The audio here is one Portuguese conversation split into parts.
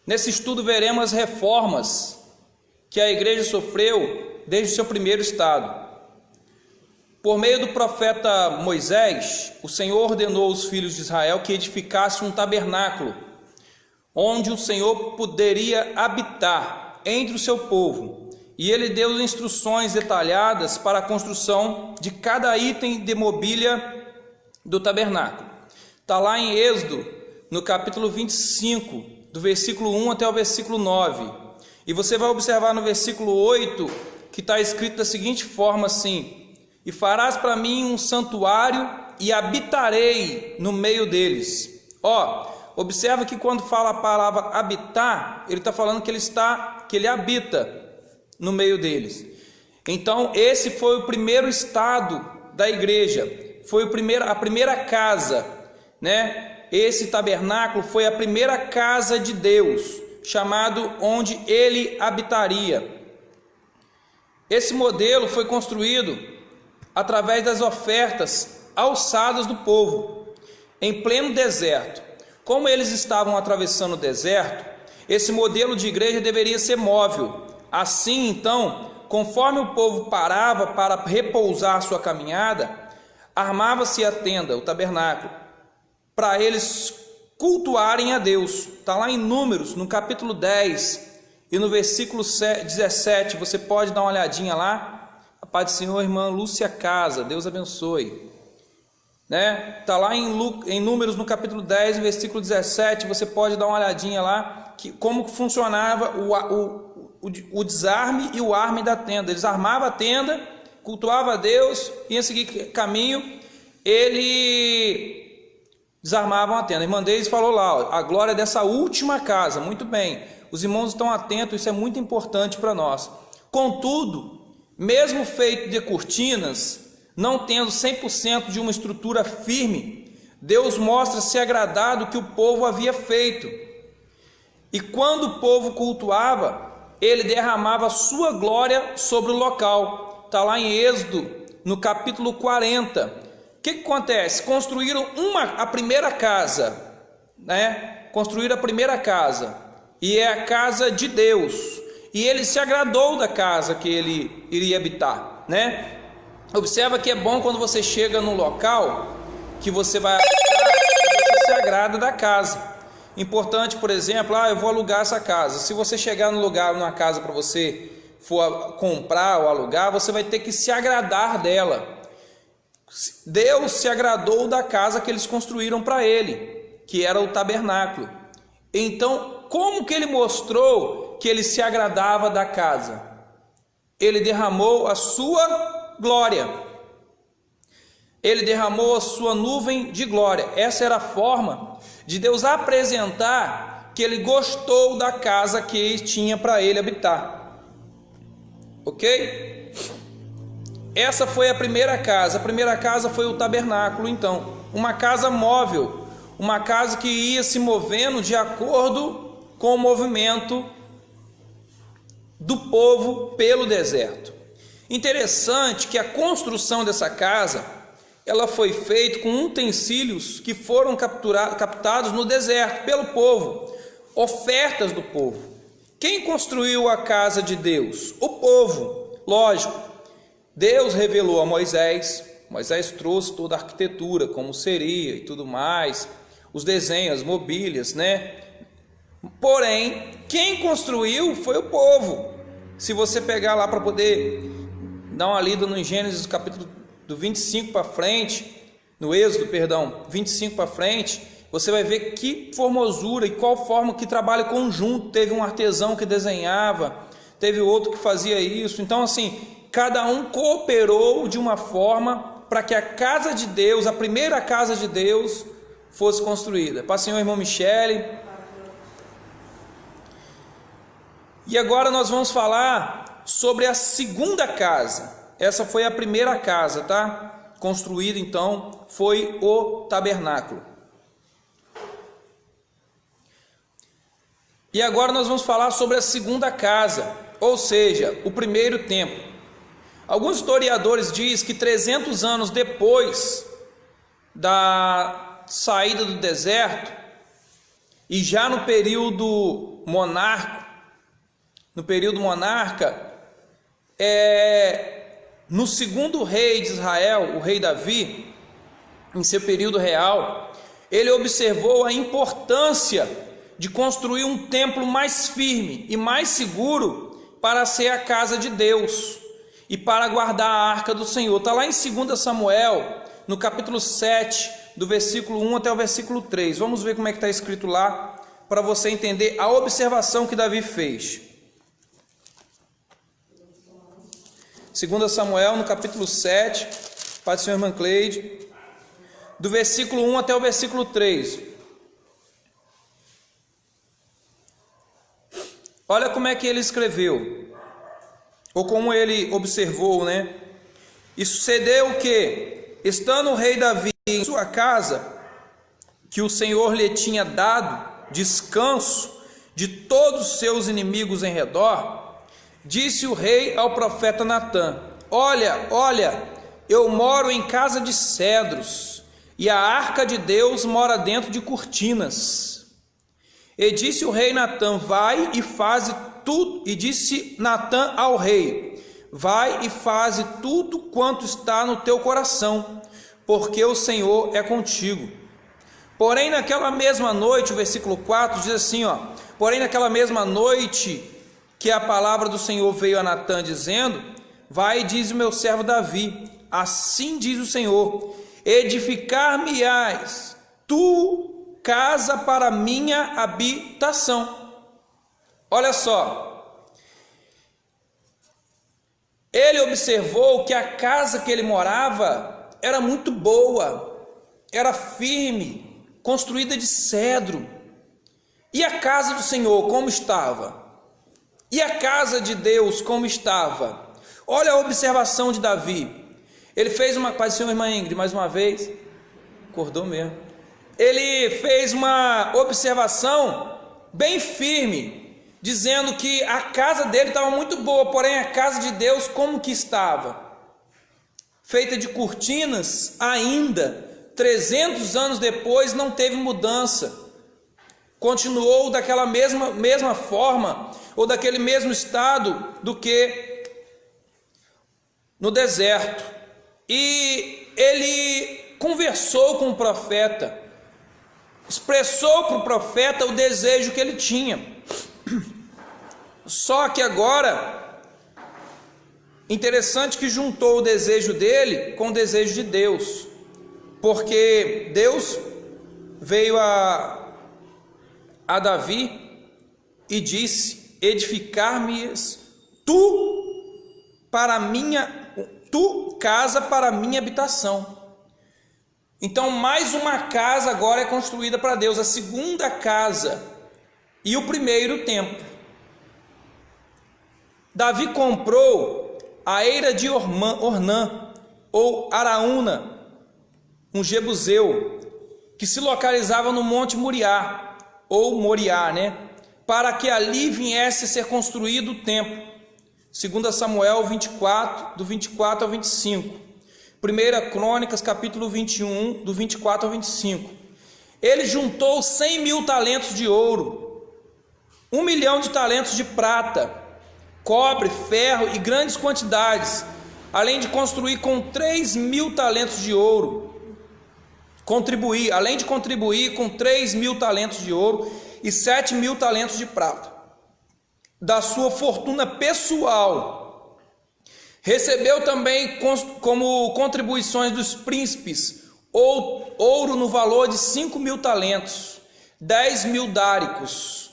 Nesse estudo veremos as reformas que a igreja sofreu desde o seu primeiro estado. Por meio do profeta Moisés, o Senhor ordenou aos filhos de Israel que edificassem um tabernáculo, onde o Senhor poderia habitar entre o seu povo. E ele deu instruções detalhadas para a construção de cada item de mobília do tabernáculo. Está lá em Êxodo, no capítulo 25, do versículo 1 até o versículo 9. E você vai observar no versículo 8, que está escrito da seguinte forma assim: e farás para mim um santuário e habitarei no meio deles. Observa que quando fala a palavra habitar, ele está falando que ele habita no meio deles. Então esse foi o primeiro estado da igreja, foi a primeira casa, né? Esse tabernáculo foi a primeira casa de Deus, chamado onde ele habitaria. Esse modelo foi construído através das ofertas alçadas do povo, em pleno deserto. Como eles estavam atravessando o deserto, esse modelo de igreja deveria ser móvel. Assim, então, conforme o povo parava para repousar sua caminhada, armava-se a tenda, o tabernáculo, para eles cultuarem a Deus. Está lá em Números, no capítulo 10 e no versículo 17, você pode dar uma olhadinha lá. A paz do Senhor, irmã Lúcia Casa, Deus abençoe. Está lá em Números, no capítulo 10, versículo 17, você pode dar uma olhadinha lá, como funcionava o desarme e o arme da tenda. Eles armavam a tenda, cultuavam a Deus, iam seguir caminho, ele desarmavam a tenda. A irmã Deise falou lá, a glória dessa última casa. Muito bem, os irmãos estão atentos, isso é muito importante para nós. Contudo, mesmo feito de cortinas, não tendo 100% de uma estrutura firme, Deus mostra-se agradado do que o povo havia feito. E quando o povo cultuava, ele derramava sua glória sobre o local. Está lá em Êxodo, no capítulo 40. O que acontece? Construíram a primeira casa, né? Construíram a primeira casa, e é a casa de Deus. E ele se agradou da casa que ele iria habitar, né? Observa que é bom quando você chega num local que você vai habitar, você se agrada da casa. Importante, por exemplo, eu vou alugar essa casa. Se você chegar num lugar, numa casa para você for comprar ou alugar, você vai ter que se agradar dela. Deus se agradou da casa que eles construíram para ele, que era o tabernáculo. Então, como que ele mostrou que ele se agradava da casa? Ele derramou a sua glória. Ele derramou a sua nuvem de glória. Essa era a forma de Deus apresentar que ele gostou da casa que tinha para ele habitar. Ok? Essa foi a primeira casa. A primeira casa foi o tabernáculo, então. Uma casa móvel. Uma casa que ia se movendo de acordo com o movimento do povo pelo deserto. Interessante que a construção dessa casa, ela foi feita com utensílios que foram captados no deserto pelo povo, ofertas do povo. Quem construiu a casa de Deus? O povo, lógico. Deus revelou a Moisés, Moisés trouxe toda a arquitetura, como seria e tudo mais, os desenhos, as mobílias, né? Porém, quem construiu foi o povo. Se você pegar lá para poder dar uma lida no Gênesis, capítulo do 25 para frente, no Êxodo, 25 para frente, você vai ver que formosura e qual forma que trabalho conjunto. Teve um artesão que desenhava, teve outro que fazia isso. Então, assim, cada um cooperou de uma forma para que a casa de Deus, a primeira casa de Deus, fosse construída. Para o Senhor, irmão Michele. E agora nós vamos falar sobre a segunda casa. Essa foi a primeira casa, tá? Construída, então, foi o tabernáculo. E agora nós vamos falar sobre a segunda casa, ou seja, o primeiro templo. Alguns historiadores dizem que 300 anos depois da saída do deserto, E já no período monarca, no segundo rei de Israel, o rei Davi, em seu período real, ele observou a importância de construir um templo mais firme e mais seguro para ser a casa de Deus e para guardar a arca do Senhor. Está lá em 2 Samuel, no capítulo 7, do versículo 1 até o versículo 3. Vamos ver como é que está escrito lá, para você entender a observação que Davi fez. 2 Samuel, no capítulo 7, Pai do Senhor, irmã Cleide, do versículo 1 até o versículo 3. Olha como é que ele escreveu, ou como ele observou, né? E sucedeu que, estando o rei Davi em sua casa, que o Senhor lhe tinha dado descanso de todos os seus inimigos em redor, disse o rei ao profeta Natã: Olha, eu moro em casa de cedros, e a arca de Deus mora dentro de cortinas. E disse o rei Natã: vai e faze tudo. E disse Natã ao rei: vai e faze tudo quanto está no teu coração, porque o Senhor é contigo. Porém naquela mesma noite, o versículo 4 diz assim, porém naquela mesma noite que a palavra do Senhor veio a Natã dizendo: vai e diz o meu servo Davi, assim diz o Senhor, edificar-me-ás tu casa para minha habitação. Olha só, ele observou que a casa que ele morava era muito boa, era firme, construída de cedro. E a casa do Senhor como estava? E a casa de Deus como estava? Olha a observação de Davi. Ele fez uma... Pai do Senhor, irmã Ingrid, mais uma vez. Acordou mesmo. Ele fez uma observação bem firme, dizendo que a casa dele estava muito boa, porém a casa de Deus como que estava? Feita de cortinas ainda. 300 anos depois não teve mudança, continuou daquela mesma forma, ou daquele mesmo estado do que no deserto. E ele conversou com o profeta, expressou para o profeta o desejo que ele tinha. Só que agora, interessante que juntou o desejo dele com o desejo de Deus, porque Deus veio a Davi e disse: edificar-me-ás tu casa para minha habitação. Então mais uma casa agora é construída para Deus, a segunda casa e o primeiro templo. Davi comprou a eira de Ornã ou Araúna, um jebuseu, que se localizava no Monte Moriá, ou Moriá, para que ali viesse a ser construído o templo. 2 Samuel 24, do 24 ao 25. 1 Crônicas, capítulo 21, do 24 ao 25. Ele juntou 100 mil talentos de ouro, 1 milhão de talentos de prata, cobre, ferro e grandes quantidades, além de construir com 3 mil talentos de ouro, além de contribuir com 3 mil talentos de ouro e 7 mil talentos de prata, da sua fortuna pessoal. Recebeu também como contribuições dos príncipes ouro no valor de 5 mil talentos, 10 mil dáricos,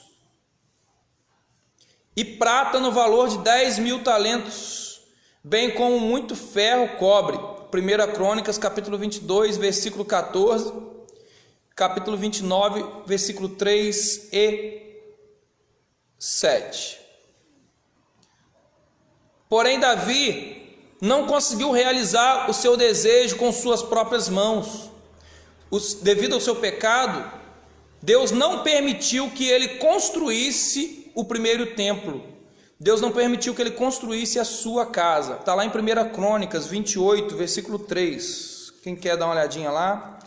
e prata no valor de 10 mil talentos, bem como muito ferro, cobre. 1 Crônicas, capítulo 22, versículo 14, capítulo 29, versículo 3 e 7. Porém, Davi não conseguiu realizar o seu desejo com suas próprias mãos. Devido ao seu pecado, Deus não permitiu que ele construísse o primeiro templo. Deus não permitiu que ele construísse a sua casa. Está lá em 1 Crônicas 28, versículo 3. Quem quer dar uma olhadinha lá?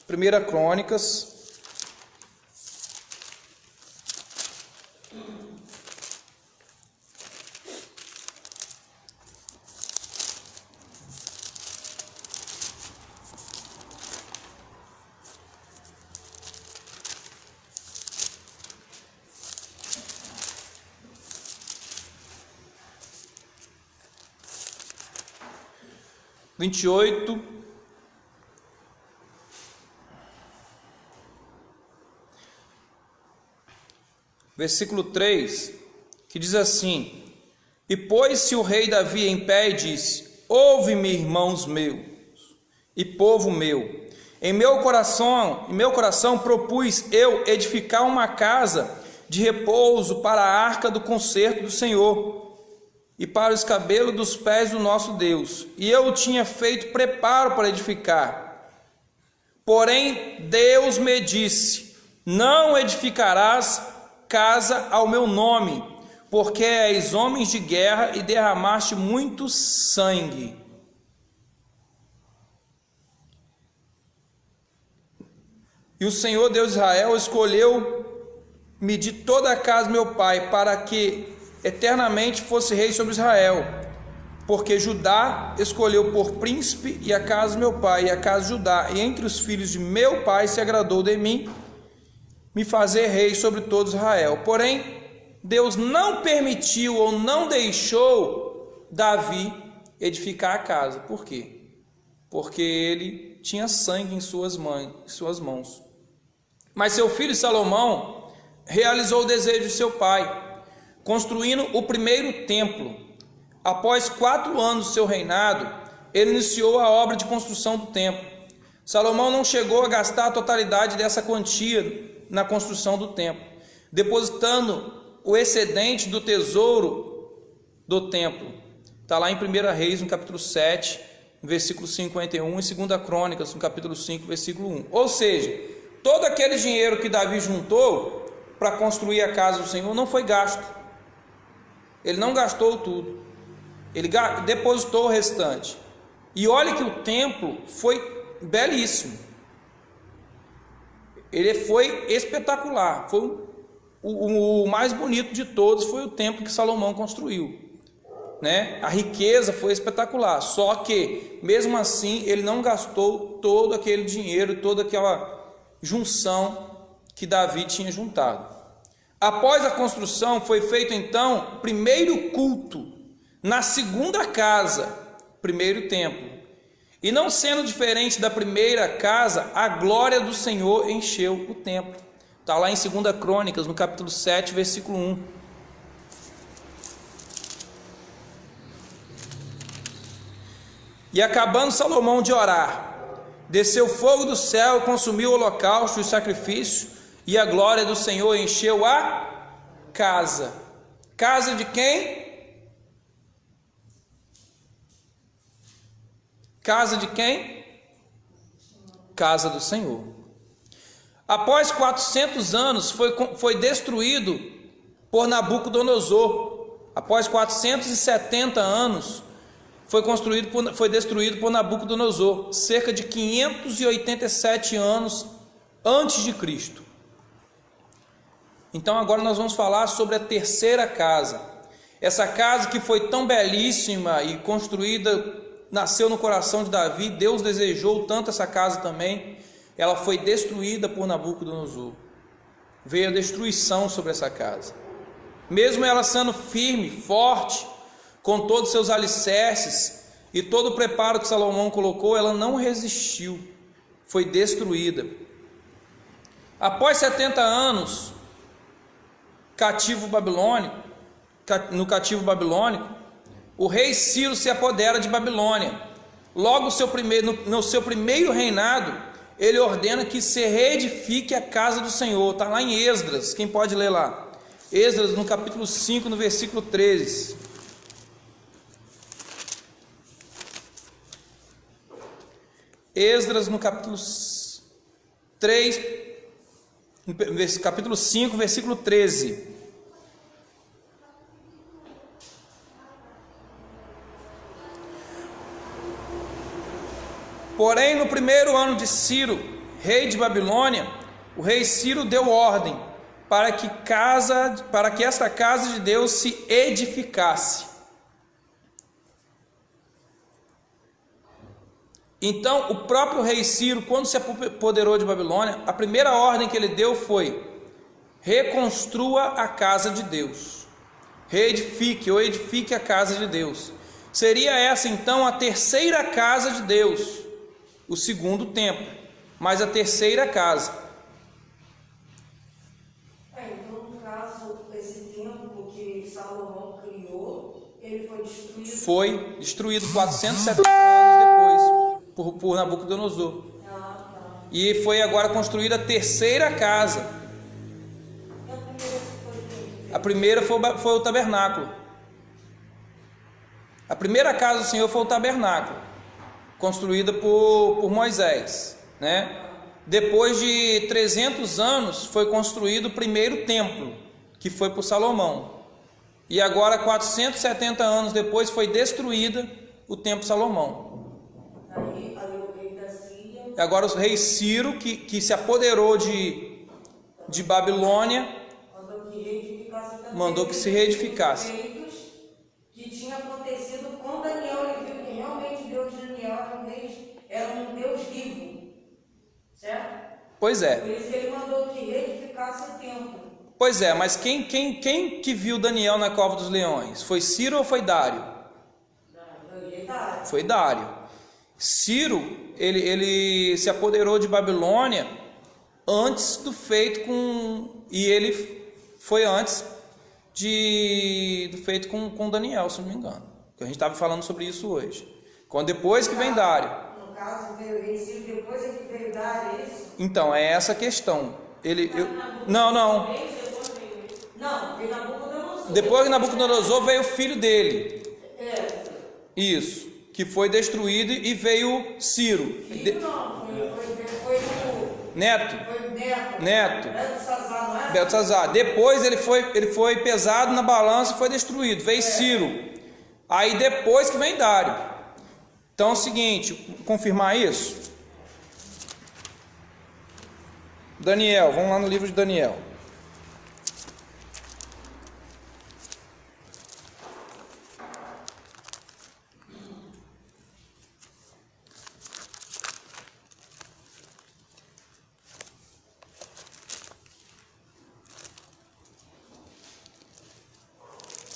1 Crônicas 28, versículo 3, que diz assim: E pôs-se o rei Davi em pé e disse: Ouve-me, irmãos meus e povo meu. Em meu coração propus eu edificar uma casa de repouso para a arca do concerto do Senhor e para o escabelo dos pés do nosso Deus. E eu tinha feito preparo para edificar. Porém, Deus me disse: Não edificarás casa ao meu nome, porque és homens de guerra e derramaste muito sangue. E o Senhor Deus de Israel escolheu-me de toda a casa do meu pai, para que eternamente fosse rei sobre Israel. Porque Judá escolheu por príncipe, e a casa do meu pai, e a casa de Judá, e entre os filhos de meu pai se agradou de mim, me fazer rei sobre todo Israel. Porém, Deus não permitiu ou não deixou Davi edificar a casa. Por quê? Porque ele tinha sangue em suas mãos. Mas seu filho Salomão realizou o desejo de seu pai, construindo o primeiro templo. Após 4 anos do seu reinado, ele iniciou a obra de construção do templo. Salomão não chegou a gastar a totalidade dessa quantia na construção do templo, depositando o excedente do tesouro do templo. Está lá em 1 Reis, no capítulo 7, versículo 51, e 2 Crônicas, no capítulo 5, versículo 1. Ou seja, todo aquele dinheiro que Davi juntou para construir a casa do Senhor não foi gasto. Ele não gastou tudo. Ele depositou o restante. E olha que o templo foi belíssimo. Ele foi espetacular. Foi o mais bonito de todos, foi o templo que Salomão construiu, né? A riqueza foi espetacular. Só que, mesmo assim, ele não gastou todo aquele dinheiro, toda aquela junção que Davi tinha juntado. Após a construção, foi feito então o primeiro culto na segunda casa, primeiro templo. E não sendo diferente da primeira casa, a glória do Senhor encheu o templo. Está lá em 2 Crônicas, no capítulo 7, versículo 1. E acabando Salomão de orar, desceu fogo do céu e consumiu o holocausto e o sacrifício, e a glória do Senhor encheu a casa. Casa de quem? Casa de quem? Casa do Senhor. Após 400 anos foi destruído por Nabucodonosor. Após 470 anos foi destruído por Nabucodonosor, cerca de 587 anos antes de Cristo. Então agora nós vamos falar sobre a terceira casa. Essa casa que foi tão belíssima e construída, nasceu no coração de Davi. Deus desejou tanto essa casa também. Ela foi destruída por Nabucodonosor. Veio a destruição sobre essa casa. Mesmo ela sendo firme, forte, com todos os seus alicerces e todo o preparo que Salomão colocou, ela não resistiu. Foi destruída. Após 70 anos no cativo babilônico, o rei Ciro se apodera de Babilônia. Logo no seu primeiro reinado, ele ordena que se reedifique a casa do Senhor. Está lá em Esdras, quem pode ler lá? Esdras, no capítulo 5, no versículo 13. Esdras, no capítulo 3, capítulo 5, versículo 13. Porém, no primeiro ano de Ciro, rei de Babilônia, o rei Ciro deu ordem para que esta casa de Deus se edificasse. Então, o próprio rei Ciro, quando se apoderou de Babilônia, a primeira ordem que ele deu foi: reconstrua a casa de Deus, reedifique ou edifique a casa de Deus. Seria essa então a terceira casa de Deus, o segundo templo, mas a terceira casa. Então, no caso, esse templo que Salomão criou, ele foi destruído? Foi destruído 470 anos depois, por Nabucodonosor. E foi agora construída a terceira casa. A primeira foi o tabernáculo. A primeira casa do Senhor foi o tabernáculo, construída por Moisés, né? Depois de 300 anos foi construído o primeiro templo, que foi por Salomão. E agora 470 anos depois foi destruída o templo de Salomão. Aí o rei da Síria... Agora o rei Ciro, que se apoderou de Babilônia, mandou que se reedificasse. Que tinha acontecido com Daniel, ele viu que realmente Deus de Daniel era um Deus vivo, certo? Pois é. Por isso ele mandou que reedificasse o templo. Pois é, mas quem que viu Daniel na cova dos leões? Foi Ciro ou foi Dário? Foi Dário. Ciro, ele se apoderou de Babilônia antes do feito com... E ele foi antes do feito com Daniel, se não me engano. A gente estava falando sobre isso hoje. Depois que vem Dário. No caso, veio o rei Ciro, depois é que veio Dário, é isso? Então, é essa a questão. Não. Não, veio Nabucodonosor. Depois de Nabucodonosor veio o filho dele. É. Isso. Que foi destruído e veio Ciro. Não, foi o... Neto. Foi o Neto. Beltesazar, não é? Beltesazar. Depois ele foi pesado na balança e foi destruído. Veio Ciro. Aí depois que vem Dário. Então é o seguinte, confirmar isso. Daniel, vamos lá no livro de Daniel.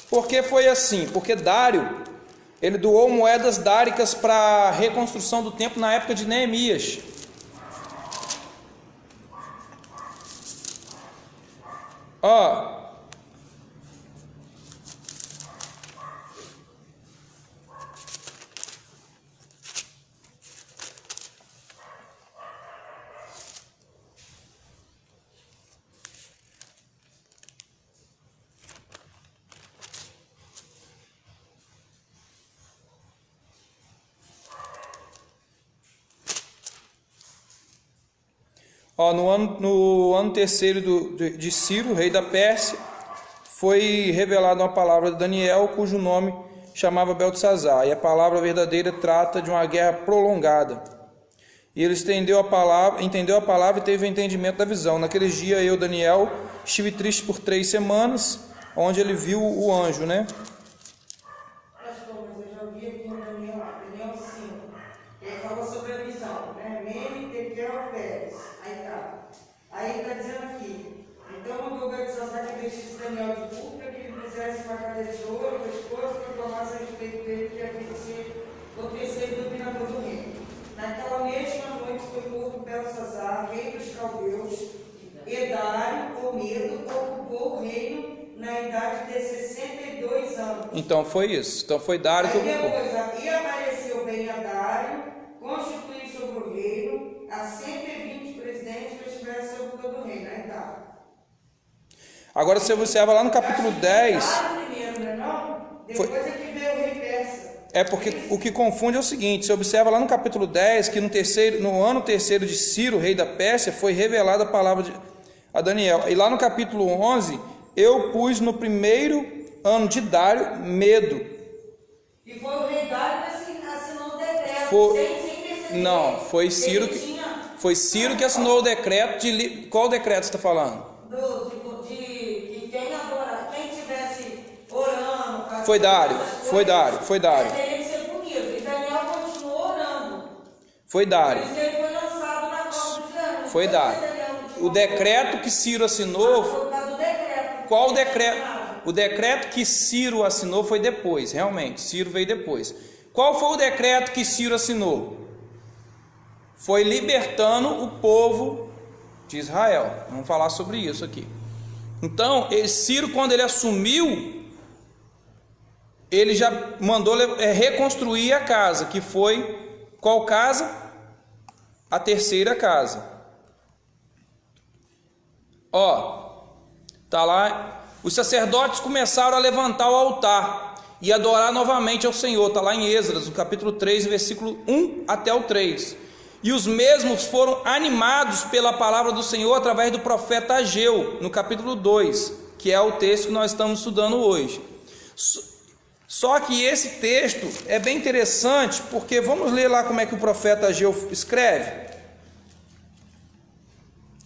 Por que foi assim? Porque Dário, ele doou moedas dáricas para a reconstrução do templo na época de Neemias. No ano terceiro de Ciro, rei da Pérsia, foi revelada uma palavra de Daniel, cujo nome chamava Beltesazar, e a palavra verdadeira trata de uma guerra prolongada. E ele entendeu a palavra e teve o entendimento da visão. Naqueles dias eu, Daniel, estive triste por 3 semanas, onde ele viu o anjo, né? Pastor, mas eu já vi aqui em Daniel 5, ele falou sobre a visão, né? Mene, Tekel, Pérez. Aí está dizendo aqui, então mandou Beltesazar que vestisse Daniel de púrpura, que lhe pusesse uma cadeira de ouro, do esposo, que tomasse a respeito dele, que havia de ser o terceiro dominador do reino. Naquela mesma noite foi posto Beltesazar, rei dos caldeus, e Dário, com medo, ocupou o reino na idade de 62 anos. Então foi isso. Então foi Dário que ocupou. E apareceu bem a Dário, constituir sobre o reino a 120 presidentes que estivessem sobre todo o reino. Aí tá. Agora você observa lá no capítulo 10. Primeiro, não é não? Depois é que veio o rei persa. É porque o que confunde é o seguinte, você observa lá no capítulo 10 que no ano terceiro de Ciro, rei da Pérsia, foi revelada a palavra a Daniel. E lá no capítulo 11, eu pus no primeiro ano de Dário medo. E foi o rei Dário que assinou o decreto, sem precedente. Não, foi Ciro que assinou o decreto de... Qual decreto você está falando? Que quem estivesse orando... Foi Dário. Teria que ser punido. E Daniel continuou orando. Foi Dário. Por isso ele foi lançado na cova de Daniel. Foi Dário. O decreto que Ciro assinou... Por causa do decreto. Qual decreto? o decreto que Ciro assinou foi depois, realmente, Ciro veio depois. Qual foi o decreto que Ciro assinou? Foi libertando o povo de Israel. Vamos falar sobre isso aqui. Então, Ciro, quando ele assumiu, ele já mandou reconstruir a casa, que foi qual casa? A terceira casa. Ó, tá lá. Os sacerdotes começaram a levantar o altar e adorar novamente ao Senhor. Está lá em Esdras, no capítulo 3, versículo 1 até o 3. E os mesmos foram animados pela palavra do Senhor através do profeta Ageu, no capítulo 2, que é o texto que nós estamos estudando hoje. Só que esse texto é bem interessante, porque vamos ler lá como é que o profeta Ageu escreve.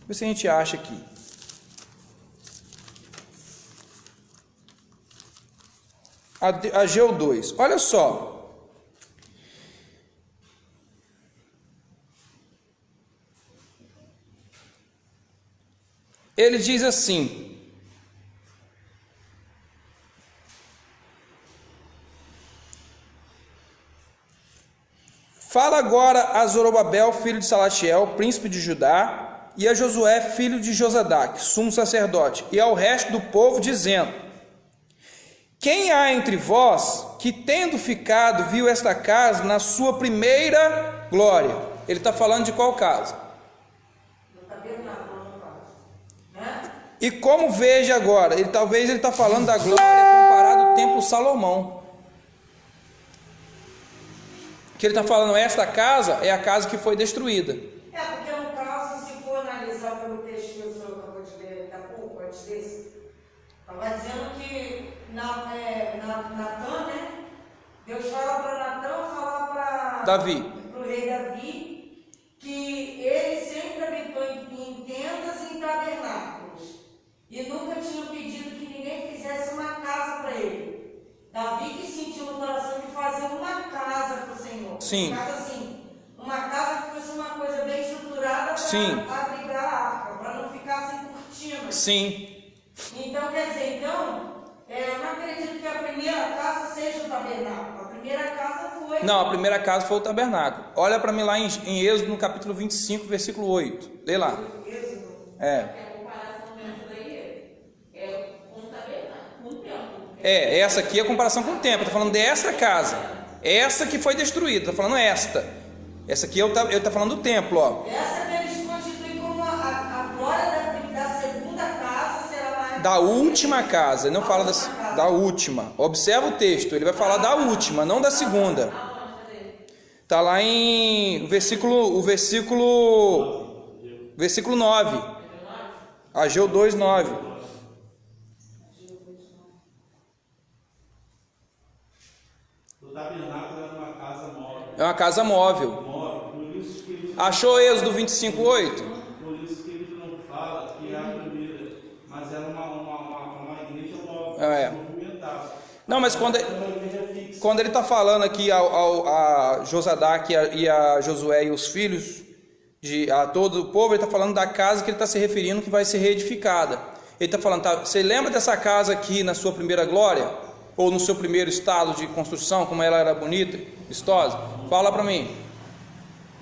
Vê se a gente acha aqui. Ageu 2, olha só. Ele diz assim: fala agora a Zorobabel, filho de Salatiel, príncipe de Judá, e a Josué, filho de Josadaque, sumo sacerdote, e ao resto do povo, dizendo: quem há entre vós que, tendo ficado, viu esta casa na sua primeira glória? Ele está falando de qual casa? E como veja agora, talvez ele está falando da glória comparada ao templo Salomão. Que ele está falando, esta casa é a casa que foi destruída. Porque no caso, se for analisar pelo texto que o senhor acabou de ler daqui a pouco, antes desse, estava dizendo que Natã, né? Deus fala para Natã, fala para Davi, o rei Davi, que ele sempre habitou em tendas e em tabernáculos. E nunca tinha pedido que ninguém fizesse uma casa para ele. Davi que sentiu no coração de fazer uma casa para o Senhor. Sim. Uma casa assim, uma casa que fosse uma coisa bem estruturada para abrigar a arca, para não ficar assim cortina. Sim. Então, quer dizer, eu não acredito que a primeira casa seja o tabernáculo. A primeira casa foi... Não, a primeira casa foi o tabernáculo. Olha para mim lá em Êxodo, no capítulo 25, versículo 8. Lê lá. Essa aqui é a comparação com o templo. Está falando dessa casa. Essa que foi destruída. Está falando esta. Essa aqui ele está falando do templo, ó. Essa que eles constituem como a glória da segunda casa será mais... Da última casa. Ele não fala da última. Observa o texto. Ele vai falar da última, não da segunda. Está lá em versículo 9. Ageu 2, 9. É uma casa móvel. Achou Êxodo 25, 8? Por isso que ele não fala que é a primeira, mas era uma igreja nova, movimentada. Não, mas quando ele está falando aqui a Josadaque e a Josué e os filhos, a todo o povo, ele está falando da casa que ele está se referindo, que vai ser reedificada. Ele está falando, você lembra dessa casa aqui na sua primeira glória? Ou no seu primeiro estado de construção, como ela era bonita, vistosa? Fala para mim.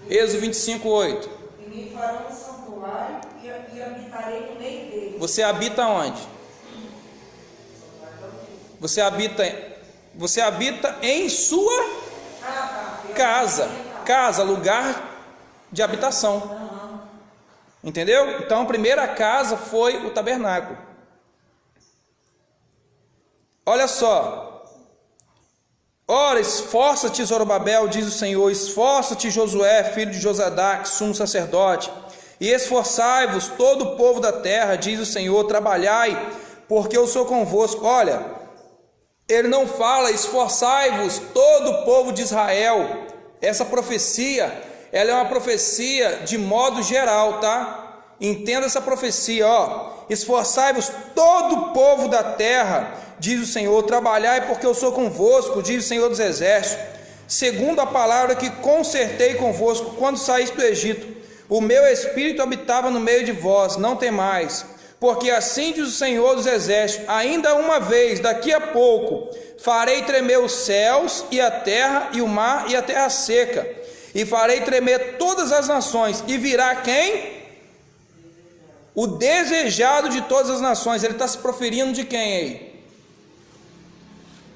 Êxodo 25, 8. E me farão um santuário e habitarei no meio dele. Você habita onde? Você habita em sua casa. Casa, lugar de habitação. Entendeu? Então a primeira casa foi o tabernáculo. Olha só. Ora, esforça-te, Zorobabel, diz o Senhor, esforça-te, Josué, filho de Josadaque, sumo sacerdote, e esforçai-vos todo o povo da terra, diz o Senhor, trabalhai, porque eu sou convosco. Olha, ele não fala esforçai-vos todo o povo de Israel. Essa profecia, ela é uma profecia de modo geral, tá? Entenda essa profecia, ó. Esforçai-vos todo o povo da terra, diz o Senhor, trabalhai porque eu sou convosco, diz o Senhor dos Exércitos, segundo a palavra que concertei convosco quando saíste do Egito. O meu espírito habitava no meio de vós, não temais, Porque assim diz o Senhor dos Exércitos: ainda uma vez, daqui a pouco, farei tremer os céus e a terra e o mar e a terra seca, e farei tremer todas as nações, e virá quem? O desejado de todas as nações. Ele está se proferindo de quem aí?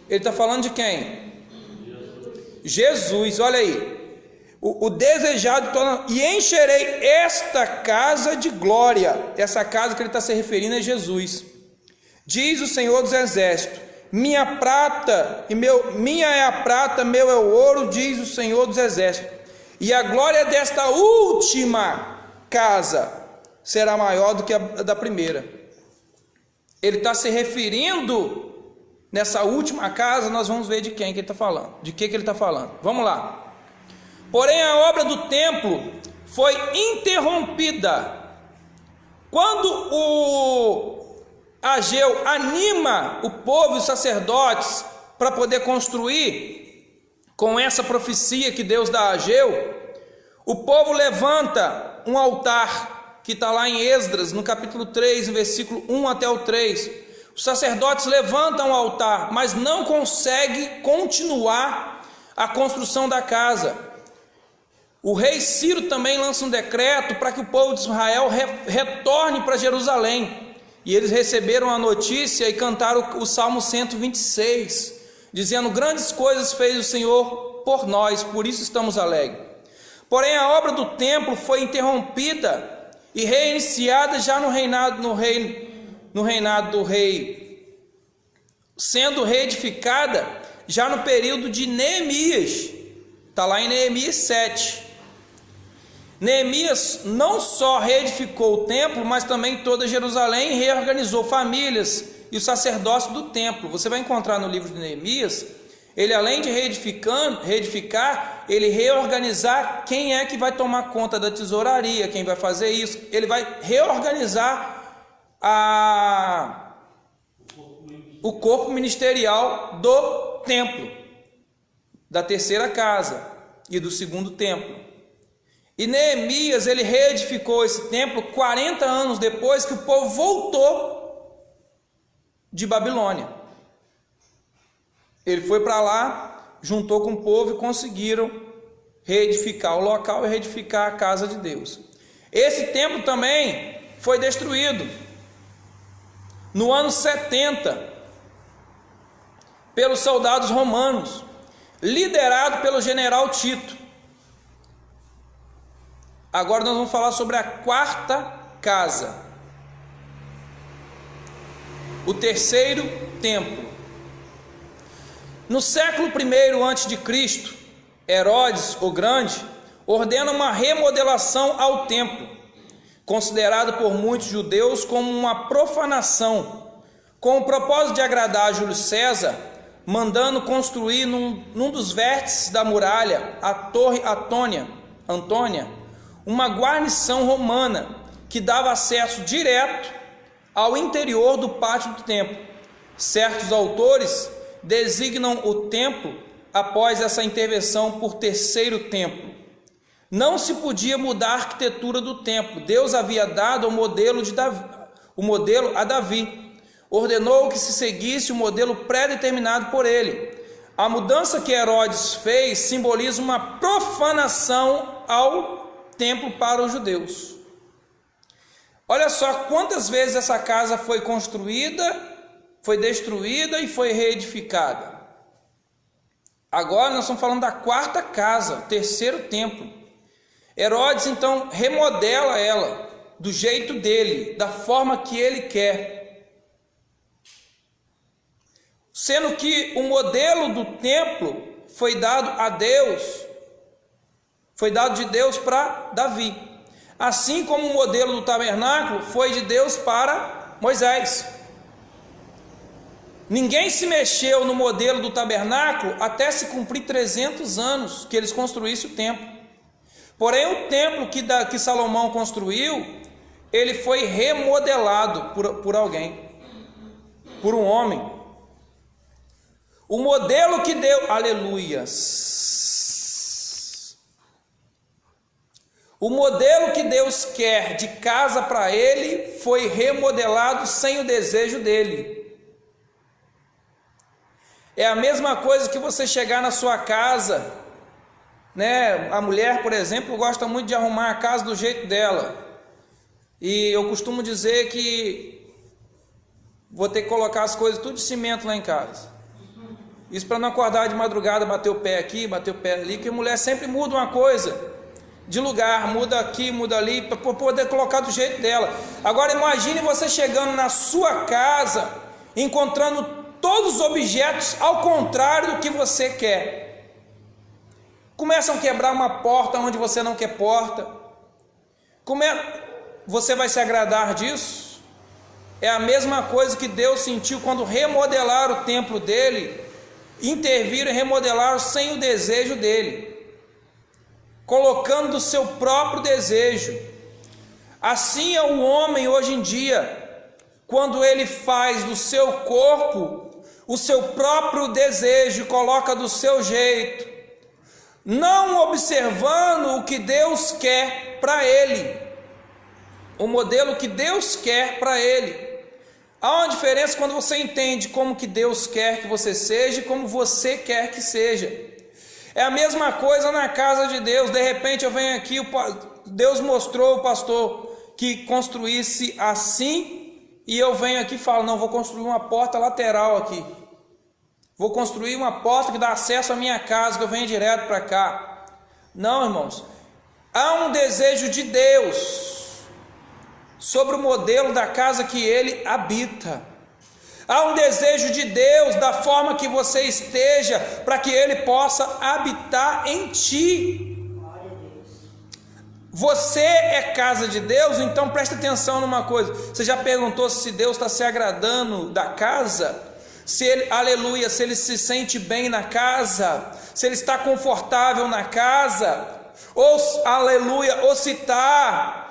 Ele está falando de quem? Jesus, olha aí. O desejado de todas, e encherei esta casa de glória. Essa casa que ele está se referindo é Jesus. Diz o Senhor dos Exércitos: minha é a prata, meu é o ouro, diz o Senhor dos Exércitos. E a glória desta última casa será maior do que a da primeira. Ele está se referindo nessa última casa. Nós vamos ver de quem que ele está falando, de que ele está falando. Vamos lá. Porém, a obra do templo foi interrompida. Quando o Ageu anima o povo e os sacerdotes para poder construir, com essa profecia que Deus dá a Ageu, o povo levanta um altar, que está lá em Esdras, no capítulo 3, no versículo 1 até o 3. Os sacerdotes levantam o altar, mas não conseguem continuar a construção da casa. O rei Ciro também lança um decreto para que o povo de Israel retorne para Jerusalém. E eles receberam a notícia e cantaram o Salmo 126, dizendo: grandes coisas fez o Senhor por nós, por isso estamos alegres. Porém, a obra do templo foi interrompida e reiniciada já no reinado do rei, sendo reedificada já no período de Neemias. Está lá em Neemias 7. Neemias não só reedificou o templo, mas também toda Jerusalém, e reorganizou famílias e os sacerdócios do templo. Você vai encontrar no livro de Neemias, ele além de reedificar, ele reorganizar quem é que vai tomar conta da tesouraria, quem vai fazer isso. Ele vai reorganizar o corpo ministerial do templo, da terceira casa e do segundo templo. E Neemias, ele reedificou esse templo 40 anos depois que o povo voltou de Babilônia. Ele foi para lá, juntou com o povo e conseguiram reedificar o local e reedificar a casa de Deus. Esse templo também foi destruído no ano 70 pelos soldados romanos, liderado pelo general Tito. Agora nós vamos falar sobre a quarta casa, o terceiro templo. No século I a.C., Herodes o Grande ordena uma remodelação ao templo, considerado por muitos judeus como uma profanação, com o propósito de agradar a Júlio César, mandando construir num dos vértices da muralha, a Torre Antônia, uma guarnição romana que dava acesso direto ao interior do pátio do templo. Certos autores designam o templo após essa intervenção por terceiro templo. Não se podia mudar a arquitetura do templo. Deus havia dado o modelo a Davi. Ordenou que se seguisse o modelo pré-determinado por ele. A mudança que Herodes fez simboliza uma profanação ao templo para os judeus. Olha só quantas vezes essa casa foi construída, foi destruída e foi reedificada. Agora nós estamos falando da quarta casa, terceiro templo. Herodes então remodela ela do jeito dele, da forma que ele quer. Sendo que o modelo do templo foi dado a Deus, foi dado de Deus para Davi, assim como o modelo do tabernáculo foi de Deus para Moisés. Ninguém se mexeu no modelo do tabernáculo até se cumprir 300 anos que eles construíssem o templo. Porém, o templo que Salomão construiu, ele foi remodelado por alguém, por um homem. O modelo que deu, aleluias, O modelo que Deus quer de casa para ele foi remodelado sem o desejo dele. É a mesma coisa que você chegar na sua casa, né? A mulher, por exemplo, gosta muito de arrumar a casa do jeito dela. E eu costumo dizer que vou ter que colocar as coisas tudo de cimento lá em casa. Isso para não acordar de madrugada, bater o pé aqui, bater o pé ali, porque a mulher sempre muda uma coisa de lugar, muda aqui, muda ali, para poder colocar do jeito dela. Agora imagine você chegando na sua casa, encontrando todos os objetos ao contrário do que você quer. Começam a quebrar uma porta onde você não quer porta. Você vai se agradar disso? É a mesma coisa que Deus sentiu quando remodelaram o templo dele, interviram e remodelaram sem o desejo dele, colocando do seu próprio desejo. Assim é o homem hoje em dia, quando ele faz do seu corpo o seu próprio desejo, coloca do seu jeito, não observando o que Deus quer para ele, o modelo que Deus quer para ele. Há uma diferença quando você entende como que Deus quer que você seja e como você quer que seja. É a mesma coisa na casa de Deus. De repente eu venho aqui, Deus mostrou o pastor que construísse assim, e eu venho aqui e falo, não, vou construir uma porta lateral aqui. Vou construir uma porta que dá acesso à minha casa, que eu venho direto para cá. Não, irmãos. Há um desejo de Deus sobre o modelo da casa que Ele habita. Há um desejo de Deus da forma que você esteja, para que Ele possa habitar em ti. Você é casa de Deus, então preste atenção numa coisa. Você já perguntou se Deus está se agradando da casa? Se Ele, aleluia, se Ele se sente bem na casa? Se Ele está confortável na casa? Ou, aleluia, ou se está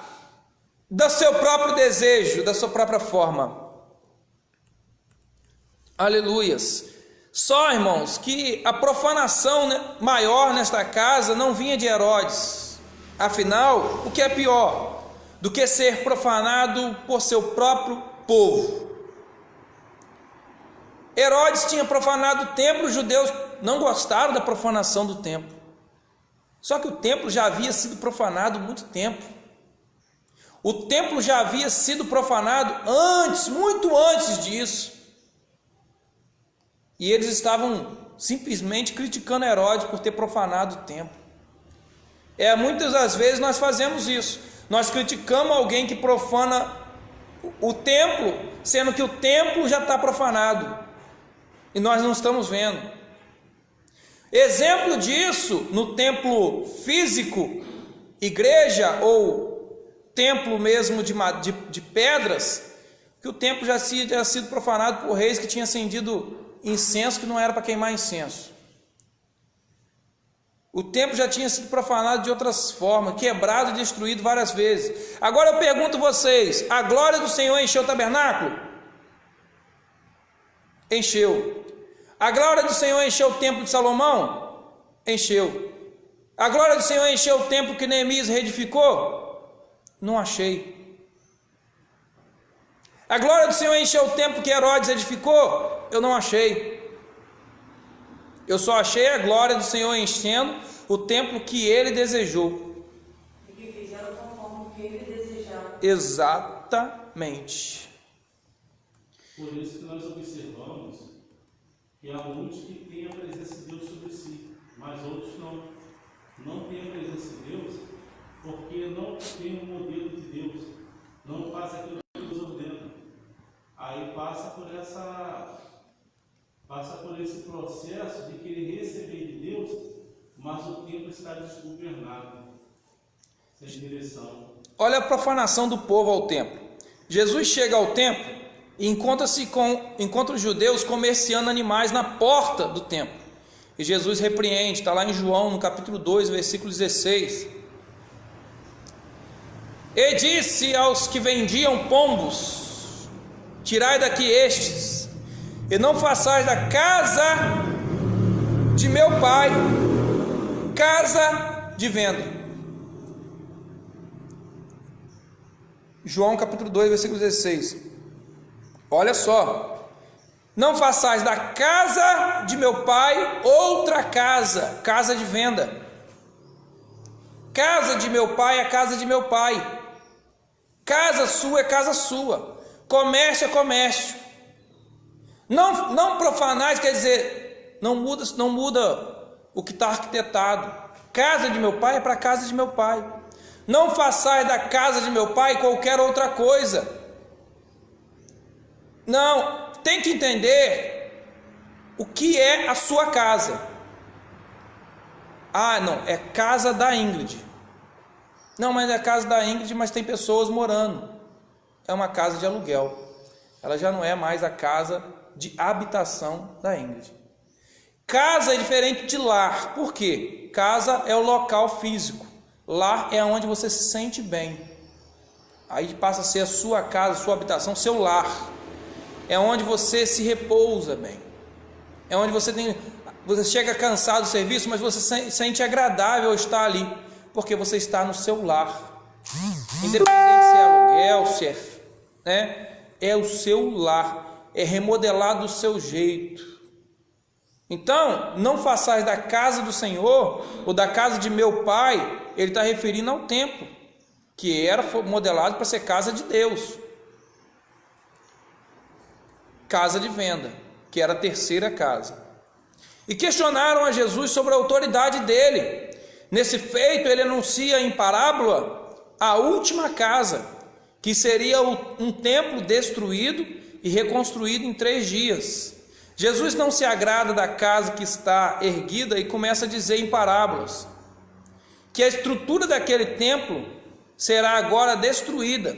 do seu próprio desejo, da sua própria forma? Aleluias. Só, irmãos, que a profanação maior nesta casa não vinha de Herodes. Afinal, o que é pior do que ser profanado por seu próprio povo? Herodes tinha profanado o templo, os judeus não gostaram da profanação do templo. Só que o templo já havia sido profanado há muito tempo. O templo já havia sido profanado antes, muito antes disso. E eles estavam simplesmente criticando Herodes por ter profanado o templo. Muitas das vezes nós fazemos isso. Nós criticamos alguém que profana o templo, sendo que o templo já está profanado. E nós não estamos vendo. Exemplo disso, no templo físico, igreja ou templo mesmo de pedras, que o templo já tinha sido profanado por reis que tinham acendido incenso que não era para queimar incenso. O templo já tinha sido profanado de outras formas, quebrado e destruído várias vezes. Agora eu pergunto a vocês, a glória do Senhor encheu o tabernáculo? Encheu. A glória do Senhor encheu o templo de Salomão? Encheu. A glória do Senhor encheu o templo que Neemias reedificou? Não achei. A glória do Senhor encheu o templo que Herodes edificou? Eu não achei. Eu só achei a glória do Senhor enchendo o templo que Ele desejou. E que fizeram conforme que Ele desejava. Exatamente. Por isso que nós observamos que há muitos que têm a presença de Deus sobre si, mas outros não. Não têm a presença de Deus porque não tem o modelo de Deus. Não faz aquilo que Deus ordena. Aí passa por esse processo de querer receber de Deus, mas o templo está desgovernado, sem direção. Olha a profanação do povo ao templo. Jesus chega ao templo e encontra os judeus comerciando animais na porta do templo. E Jesus repreende, está lá em João, no capítulo 2, versículo 16. E disse aos que vendiam pombos: tirai daqui estes, e não façais da casa de meu pai casa de venda. João capítulo 2, versículo 16. Olha só. Não façais da casa de meu pai outra casa, casa de venda. Casa de meu pai é casa de meu pai. Casa sua é casa sua. Comércio é comércio. Não profanais quer dizer, não muda o que está arquitetado. Casa de meu pai é para a casa de meu pai. Não façais da casa de meu pai qualquer outra coisa. Não, tem que entender o que é a sua casa. Ah, não, é casa da Ingrid. Não, mas é casa da Ingrid, mas tem pessoas morando. É uma casa de aluguel. Ela já não é mais a casa de habitação da Ingrid. Casa é diferente de lar. Por quê? Casa é o local físico. Lar é onde você se sente bem. Aí passa a ser a sua casa, sua habitação, seu lar. É onde você se repousa bem. É onde você chega cansado do serviço, mas você se sente agradável estar ali, porque você está no seu lar. Independente se é aluguel, se é o seu lar, é remodelar do seu jeito. Então, não façais da casa do Senhor ou da casa de meu pai. Ele está referindo ao templo, que era modelado para ser casa de Deus, casa de venda, que era a terceira casa. E questionaram a Jesus sobre a autoridade dele. Nesse feito, ele anuncia em parábola a última casa, que seria um templo destruído e reconstruído em 3 dias. Jesus não se agrada da casa que está erguida e começa a dizer em parábolas que a estrutura daquele templo será agora destruída,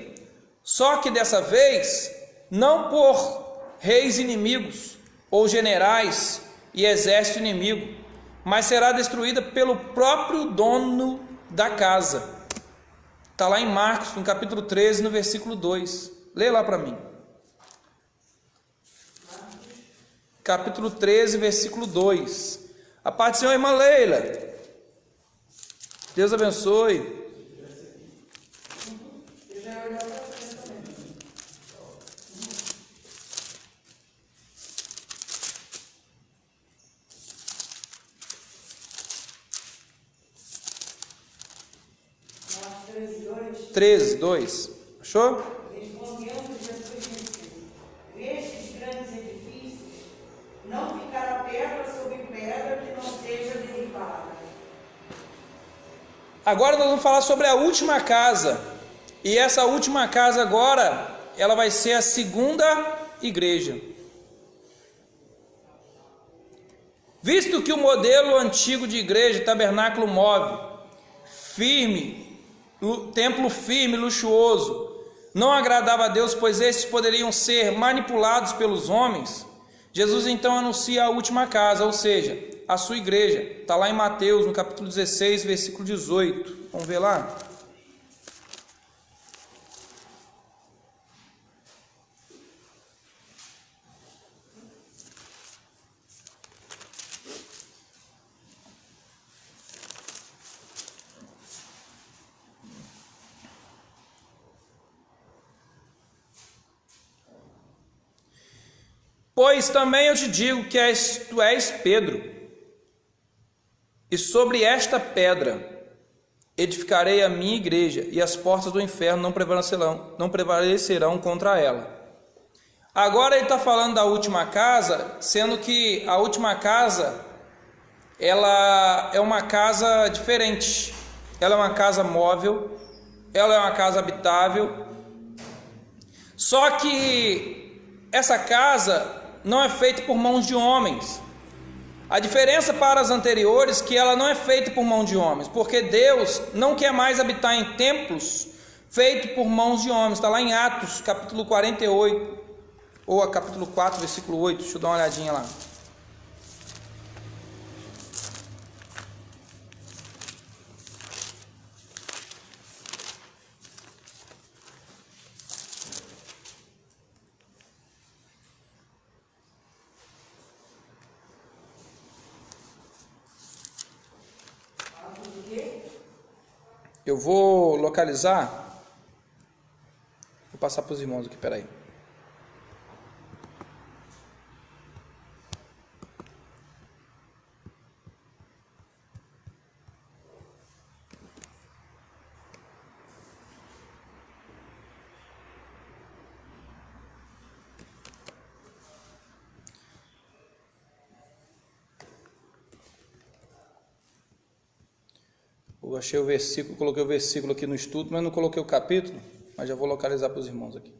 só que dessa vez não por reis inimigos ou generais e exército inimigo, mas será destruída pelo próprio dono da casa. Está lá em Marcos, no capítulo 13, no versículo 2. Lê lá para mim. Capítulo 13, versículo 2. A paz do Senhor, irmã Leila. Deus abençoe. Marcos 13, 2. Achou? Respondendo, Jesus disse: nestes grandes edifícios não ficará pedra sobre pedra que não seja derribada. Agora nós vamos falar sobre a última casa. E essa última casa agora, ela vai ser a segunda igreja. Visto que o modelo antigo de igreja, tabernáculo móvel, firme, templo firme, luxuoso, não agradava a Deus, pois estes poderiam ser manipulados pelos homens, Jesus então anuncia a última casa, ou seja, a sua igreja. Está lá em Mateus, no capítulo 16, versículo 18. Vamos ver lá? Pois também eu te digo que tu és Pedro, e sobre esta pedra edificarei a minha igreja, e as portas do inferno não prevalecerão contra ela. Agora ele está falando da última casa, sendo que a última casa, ela é uma casa diferente. Ela é uma casa móvel, ela é uma casa habitável. Só que essa casa não é feita por mãos de homens. A diferença para as anteriores é que ela não é feita por mão de homens, porque Deus não quer mais habitar em templos feitos por mãos de homens. Está lá em Atos, capítulo 48, ou capítulo 4, versículo 8. Deixa eu dar uma olhadinha lá. Eu vou localizar passar para os irmãos aqui, peraí. Eu achei o versículo, coloquei o versículo aqui no estudo, mas não coloquei o capítulo, mas já vou localizar para os irmãos aqui.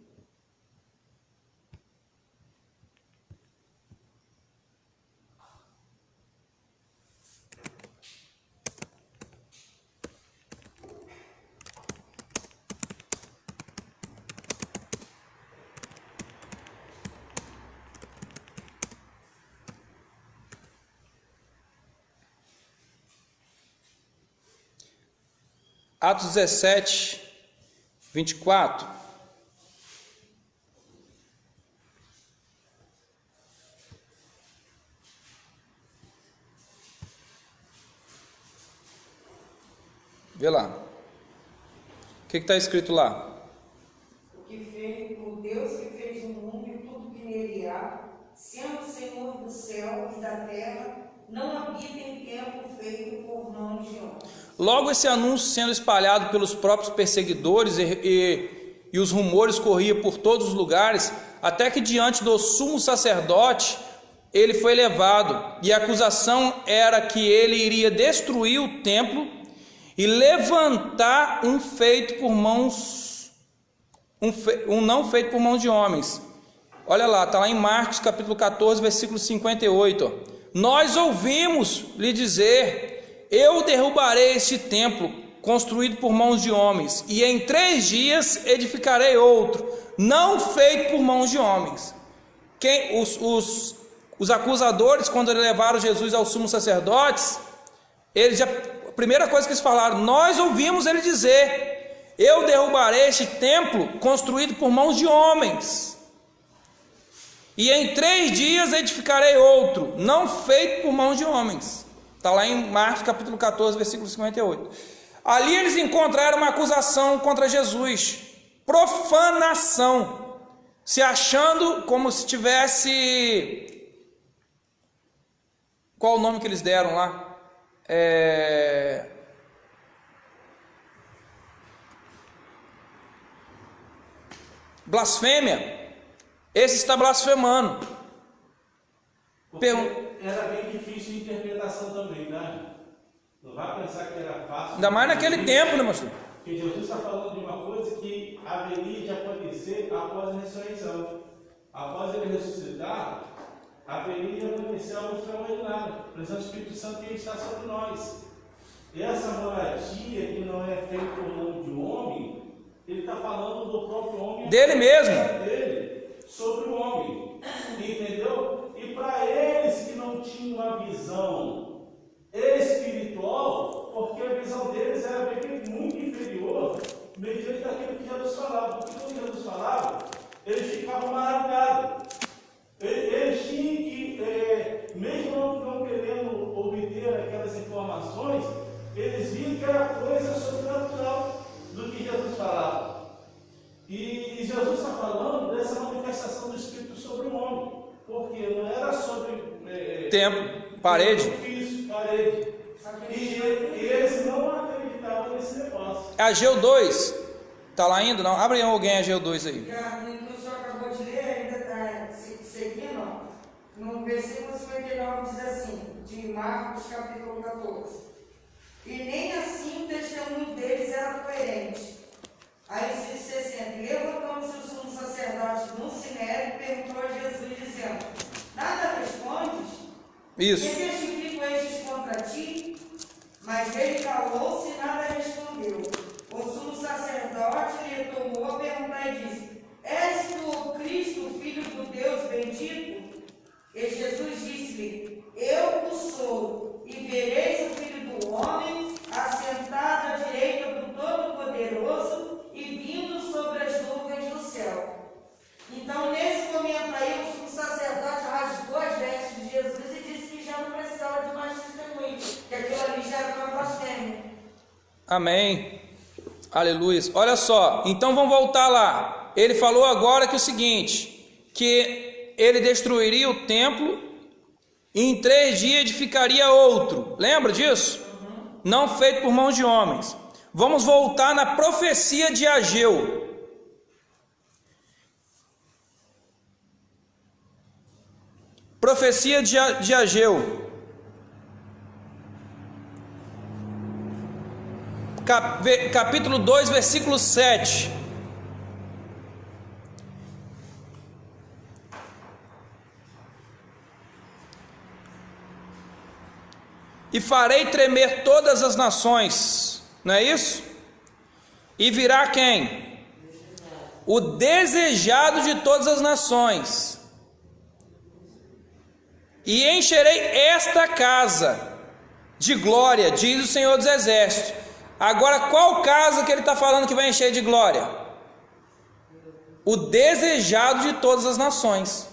Atos 17, 24. Vê lá. O que está escrito lá? O Deus que fez o mundo e tudo que nele há, sendo Senhor do céu e da terra, não habita em templo feito por mãos de homens. Logo esse anúncio sendo espalhado pelos próprios perseguidores e os rumores corriam por todos os lugares, até que diante do sumo sacerdote ele foi levado, e a acusação era que ele iria destruir o templo e levantar um feito por mãos, um não feito por mãos de homens. Olha lá, está lá em Marcos capítulo 14, versículo 58. Ó. Nós ouvimos lhe dizer: eu derrubarei este templo construído por mãos de homens, e em 3 dias edificarei outro, não feito por mãos de homens. Os acusadores, quando levaram Jesus ao sumo sacerdotes, a primeira coisa que eles falaram: nós ouvimos ele dizer: eu derrubarei este templo construído por mãos de homens, e em 3 dias edificarei outro, não feito por mãos de homens. Está lá em Marcos capítulo 14, versículo 58. Ali eles encontraram uma acusação contra Jesus: profanação, se achando como se tivesse... Qual o nome que eles deram lá? Blasfêmia. Esse está blasfemando. Era bem difícil a interpretação também, né? Não vai pensar que era fácil. Ainda mais naquele tempo, né, pastor? Porque Jesus está falando de uma coisa que haveria de acontecer após a ressurreição. Após ele ressuscitar, haveria de acontecer algo extraordinário. A presença do Espírito Santo ia estar sobre nós. E essa moradia que não é feita por mão de homem, ele está falando do próprio homem. Dele mesmo. Dele, sobre o homem. Entendeu? E para eles que não tinham uma visão espiritual, porque a visão deles era muito inferior, mediante daquilo que Jesus falava. Porque quando Jesus falava, eles ficavam maravilhados. Eles tinham que, mesmo não querendo obter aquelas informações, eles viam que era coisa sobrenatural do que Jesus falava. E Jesus está falando dessa manifestação do Espírito sobre o homem. Porque não era sobre tempo, parede. Físico, parede. E eles não acreditavam nesse negócio. Ageu 2, está lá ainda? Não? Abre aí alguém Ageu 2 aí. No que o senhor acabou de ler, ainda está seguindo, no versículo 59 diz assim, de Marcos capítulo 14: e nem assim o testemunho deles era coerente. Aí 60, levantando-se o sumo sacerdote no sinédrio, perguntou a Jesus, dizendo: nada respondes? Isso. Que testificam estes contra ti? Mas ele calou-se e nada respondeu. O sumo sacerdote lhe tomou a perguntar e disse: és tu o Cristo, filho do Deus bendito? E Jesus disse-lhe: eu o sou, e vereis o Filho do Homem assentado à direita do Todo-Poderoso e vindo sobre as nuvens do céu. Então, nesse momento aí, o sumo sacerdote rasgou as vestes de Jesus e disse que já não precisava de mais testemunho, que aquilo ali já era uma blasfêmia. Amém. Aleluia. Olha só, então vamos voltar lá. ele falou agora que o seguinte, que ele destruiria o templo e em 3 dias edificaria outro. Lembra disso? Não feito por mãos de homens. Vamos voltar na profecia de Ageu. Profecia de Ageu. Capítulo 2, versículo 7. E farei tremer todas as nações, não é isso? E virá quem? O desejado de todas as nações. E encherei esta casa de glória, diz o Senhor dos Exércitos. Agora, qual casa que ele está falando que vai encher de glória? O desejado de todas as nações.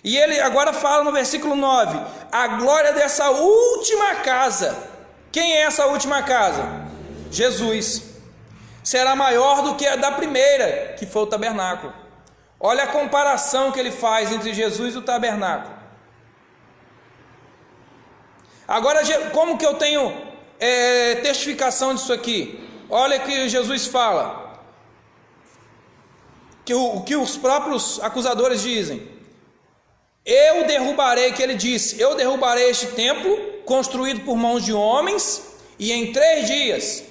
E ele agora fala no versículo 9: a glória dessa última casa. Quem é essa última casa? Jesus. Será maior do que a da primeira, que foi o tabernáculo. Olha a comparação que ele faz entre Jesus e o tabernáculo. Agora, como que eu tenho testificação disso aqui? Olha que Jesus fala, o que os próprios acusadores dizem. Eu derrubarei, que ele disse, eu derrubarei este templo, construído por mãos de homens, e em 3 dias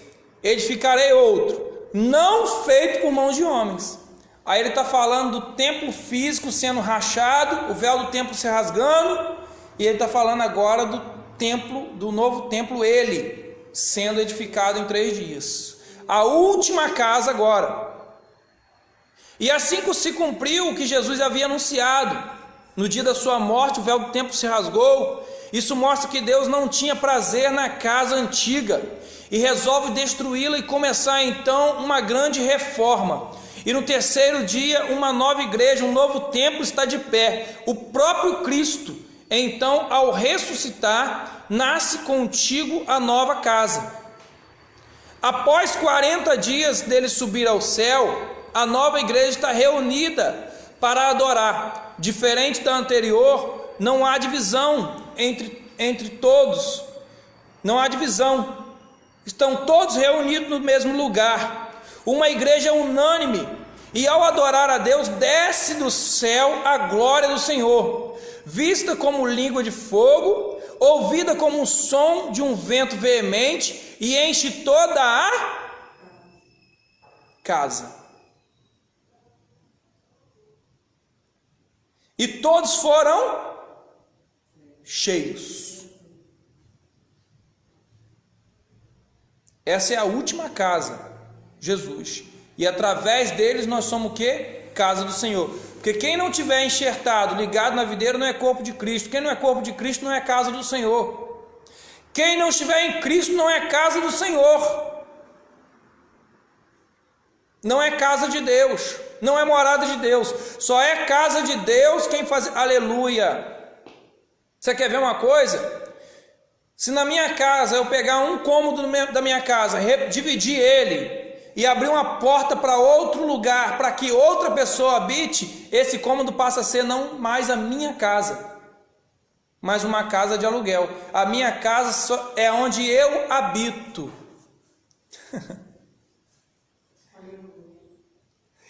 edificarei outro, não feito por mãos de homens. Aí ele está falando do templo físico sendo rachado, o véu do templo se rasgando, e ele está falando agora do templo, do novo templo, ele sendo edificado em 3 dias. A última casa agora. E assim que se cumpriu o que Jesus havia anunciado. No dia da sua morte, o véu do templo se rasgou. Isso mostra que Deus não tinha prazer na casa antiga e resolve destruí-la e começar então uma grande reforma. E no 3º dia, uma nova igreja, um novo templo está de pé. O próprio Cristo, então, ao ressuscitar, nasce contigo a nova casa. Após 40 dias dele subir ao céu, a nova igreja está reunida para adorar. Diferente da anterior, não há divisão entre todos, não há divisão, estão todos reunidos no mesmo lugar, uma igreja unânime, e ao adorar a Deus, desce do céu a glória do Senhor, vista como língua de fogo, ouvida como um som de um vento veemente, e enche toda a casa. E todos foram cheios. Essa é a última casa, Jesus. E através deles nós somos o quê? Casa do Senhor. Porque quem não tiver enxertado, ligado na videira, não é corpo de Cristo. Quem não é corpo de Cristo não é casa do Senhor. Quem não estiver em Cristo não é casa do Senhor. Não é casa de Deus, não é morada de Deus, só é casa de Deus quem faz, aleluia. Você quer ver uma coisa? Se na minha casa eu pegar um cômodo da minha casa, dividir ele e abrir uma porta para outro lugar, para que outra pessoa habite, esse cômodo passa a ser não mais a minha casa, mas uma casa de aluguel. A minha casa é onde eu habito.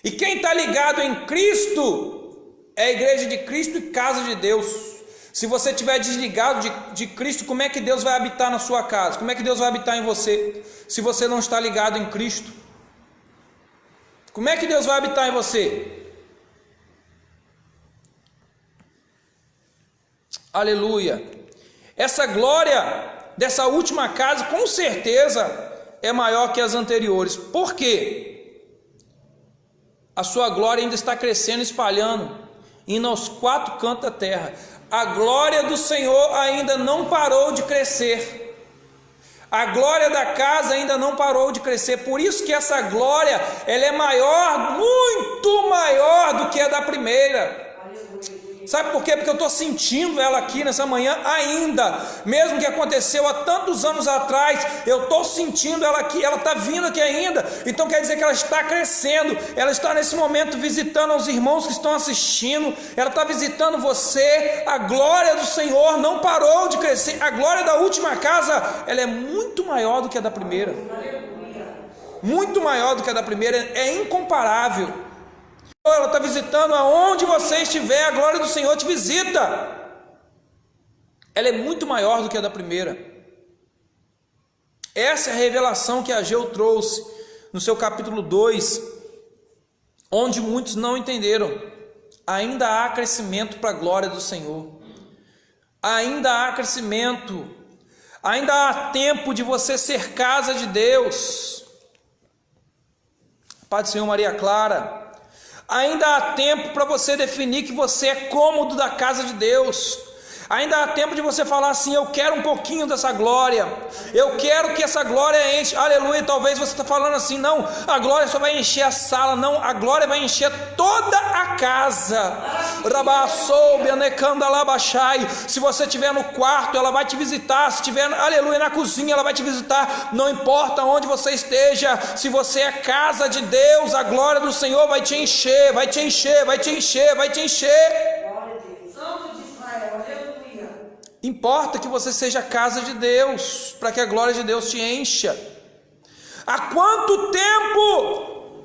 E quem está ligado em Cristo é a igreja de Cristo e casa de Deus. Se você estiver desligado de Cristo, como é que Deus vai habitar na sua casa? Como é que Deus vai habitar em você? Se você não está ligado em Cristo, como é que Deus vai habitar em você? Aleluia. Essa glória dessa última casa com certeza é maior que as anteriores. Por quê? A sua glória ainda está crescendo, espalhando, indo aos 4 cantos da terra. A glória do Senhor ainda não parou de crescer. A glória da casa ainda não parou de crescer. Por isso que essa glória, ela é maior, muito maior do que a da primeira. Sabe por quê? Porque eu estou sentindo ela aqui nessa manhã ainda, mesmo que aconteceu há tantos anos atrás, eu estou sentindo ela aqui, ela está vindo aqui ainda, então quer dizer que ela está crescendo, ela está nesse momento visitando os irmãos que estão assistindo, ela está visitando você, a glória do Senhor não parou de crescer, a glória da última casa, ela é muito maior do que a da primeira, muito maior do que a da primeira, é incomparável. Ela está visitando aonde você estiver, a glória do Senhor te visita. Ela é muito maior do que a da primeira. Essa é a revelação que Ageu trouxe no seu capítulo 2, onde muitos não entenderam. Ainda há crescimento para a glória do Senhor. Ainda há crescimento. Ainda há tempo de você ser casa de Deus. Pai do Senhor, Maria Clara. Ainda há tempo para você definir que você é cômodo da casa de Deus. Ainda há tempo de você falar assim: eu quero um pouquinho dessa glória, eu quero que essa glória enche, aleluia. Talvez você está falando assim: não, a glória só vai encher a sala. Não, a glória vai encher toda a casa. Se você estiver no quarto, ela vai te visitar. Se estiver, aleluia, na cozinha, ela vai te visitar. Não importa onde você esteja, se você é casa de Deus, a glória do Senhor vai te encher, vai te encher, vai te encher, vai te encher. Importa que você seja casa de Deus, para que a glória de Deus te encha. Há quanto tempo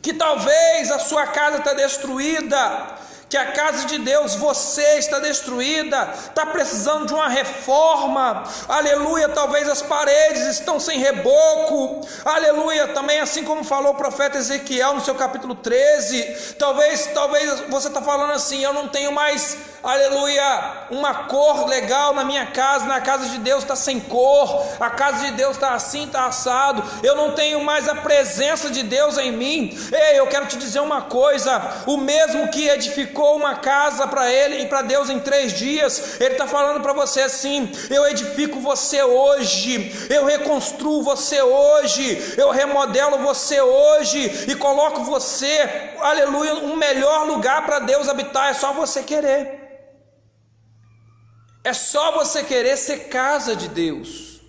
que talvez a sua casa está destruída, que a casa de Deus, você está destruída, está precisando de uma reforma, aleluia. Talvez as paredes estão sem reboco, aleluia. Também, assim como falou o profeta Ezequiel no seu capítulo 13, talvez você está falando assim: eu não tenho mais, aleluia, uma cor legal na minha casa. Na casa de Deus está sem cor, a casa de Deus está assim, está assado, eu não tenho mais a presença de Deus em mim. Ei, eu quero te dizer uma coisa: o mesmo que edificou uma casa para ele e para Deus em 3 dias, ele está falando para você assim: eu edifico você hoje, eu reconstruo você hoje, eu remodelo você hoje e coloco você, aleluia, um melhor lugar para Deus habitar. É só você querer. É só você querer ser casa de Deus,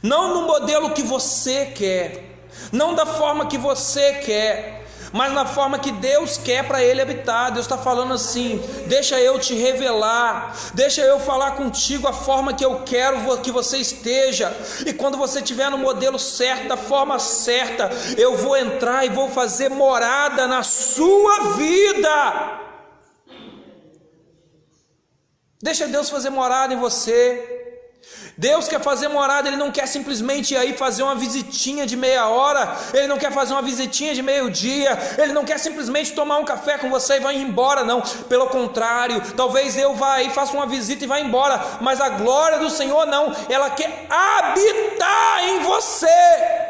não no modelo que você quer, não da forma que você quer, mas na forma que Deus quer para Ele habitar. Deus está falando assim: deixa eu te revelar, deixa eu falar contigo a forma que eu quero que você esteja, e quando você estiver no modelo certo, da forma certa, eu vou entrar e vou fazer morada na sua vida. Deixa Deus fazer morada em você. Deus quer fazer morada, Ele não quer simplesmente ir aí fazer uma visitinha de meia hora, Ele não quer fazer uma visitinha de meio-dia, Ele não quer simplesmente tomar um café com você e vai embora, não. Pelo contrário, talvez eu vá aí, faça uma visita e vá embora, mas a glória do Senhor não, ela quer habitar em você,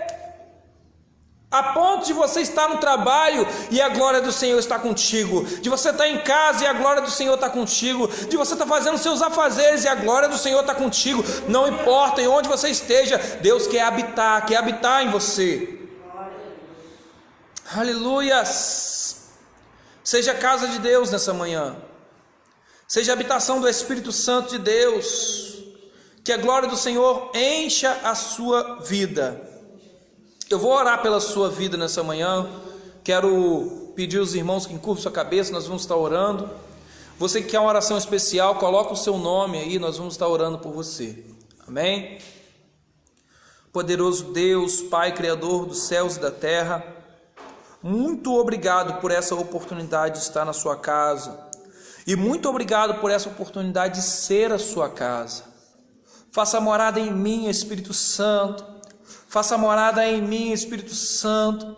a ponto de você estar no trabalho e a glória do Senhor está contigo, de você estar em casa e a glória do Senhor está contigo, de você estar fazendo seus afazeres e a glória do Senhor está contigo. Não importa em onde você esteja, Deus quer habitar em você. Aleluias. Seja a casa de Deus nessa manhã, seja a habitação do Espírito Santo de Deus, que a glória do Senhor encha a sua vida. Eu vou orar pela sua vida nessa manhã. Quero pedir aos irmãos que encurvam sua cabeça, nós vamos estar orando. Você que quer uma oração especial, coloca o seu nome aí, nós vamos estar orando por você. Amém? Poderoso Deus, Pai Criador dos céus e da terra, muito obrigado por essa oportunidade de estar na sua casa, e muito obrigado por essa oportunidade de ser a sua casa. Faça morada em mim, Espírito Santo. Faça morada em mim, Espírito Santo.